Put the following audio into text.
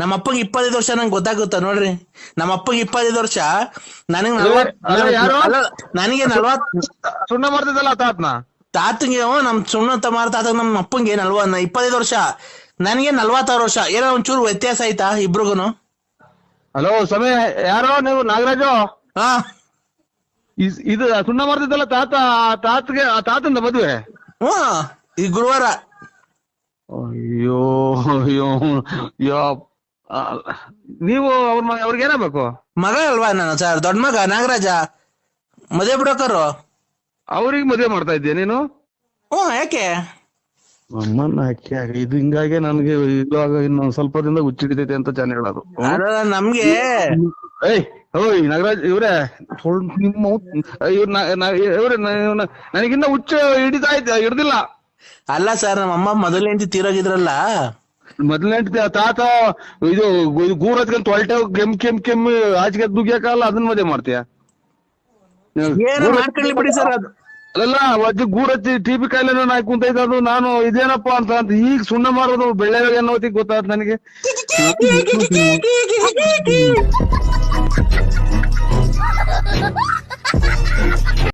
ನಮ್ಮ ಅಪ್ಪಗೆ 25 ವರ್ಷ ನಂಗೆ ಗೊತ್ತಾಗುತ್ತ ನೋಡ್ರಿ. ನಮ್ಮ ಅಪ್ಪಗೆ 25 ವರ್ಷ, ನನಗೆ ನನಗೆ 40. ಸುಣ್ಣ ಮಾಡ್ತಿದ್ದಲ್ಲ ತಾತ್ನ ತಾತಂಗೆ ನಮ್ ಸುಣ್ಣ ಮಾರ ತಾತ ನಮ್ಮ ಅಪ್ಪಂಗೆ 25 ವರ್ಷ, ನನಗೆ 46 ವರ್ಷ. ಏನೋ ಒಂಚೂರು ವ್ಯತ್ಯಾಸ ಆಯ್ತಾ ಇಬ್ರಿಗೂನು? ಹಲೋ ಸಮಯ, ಯಾರೋ ನೀವು? ನಾಗರಾಜು. ಹಾ, ಇದು ಸುಣ್ಣ ಮಾಡ್ತಿದ್ದಲ್ಲ ತಾತಂದ ಮದುವೆ? ಹ್ಮ್, ಈ ಗುರುವಾರ. ಅಯ್ಯೋ ಅಯ್ಯೋ ಯೋ, ನೀವು ಅವ್ರಿಗೆ ಏನಾಗಬೇಕು? ಮಗ ಅಲ್ವಾ ನಾನು ಸರ್, ದೊಡ್ಡ ಮಗ ನಾಗರಾಜ, ಮದುವೆ ಬ್ರೋಕರು. ಅವ್ರಿಗೆ ಮದುವೆ ಮಾಡ್ತಾ ಇದ್ದೀಯ ನೀನು? ಯಾಕೆ? ಅಮ್ಮನ್ನ ಇದು ಹಿಂಗಾಗಿ ನನ್ಗೆ ಇವಾಗ ಇನ್ನೊಂದ್ ಸ್ವಲ್ಪ ದಿನದಾಗ ಹುಚ್ಚಿಡಿತೈತೆ ಅಂತ ಜನ ಹೇಳೋದು. ನಮ್ಗೆ ಓಯ್ ನಾಗರಾಜ್ ಇವ್ರೆ, ನಿಮ್ಮ ಇವ್ರೆ ನನಗಿನ್ನ ಹುಚ್ಚ ಹಿಡ್ದಿಲ್ಲ. ಅಲ್ಲ ಸರ್, ನಮ್ಮಮ್ಮ ಮೊದಲನೇ ಹೆಂಡತಿ ತೀರೋಗಿದ್ರಲ್ಲ. ಮೊದಲನೇ ತಾತ ಇದು ಗೂರ್ ಹತ್ಕೊಂಡ್ ತೊಲ್ಟೆ ಕೆಮ್ಮಿ ಆಚೆಗೆ ದುಗ್ಯಾಕಲ್ಲ, ಅದನ್ನ ಮದುವೆ ಮಾಡ್ತೀಯ? ಏನು ಮಾಡ್ಕೊಳ್ಳಿ ಬಿಡಿ ಸರ್. ಅದು ಅಲ್ಲ, ಅಜ್ಜಿ ಗೂರ್ ಹಚ್ಚಿ ಟಿಪಿ ಕಾಯಿಲೆ ನಾಯಿ ಕುಂತೈತೆ, ಅದು ನಾನು ಇದೇನಪ್ಪಾ ಅಂತ ಈಗ ಸುಣ್ಣ ಮಾಡೋದು ಬೆಳ್ಳೆ ಅನ್ನೋತಿಗೆ ಗೊತ್ತಾಯ್ತು ನನಗೆ.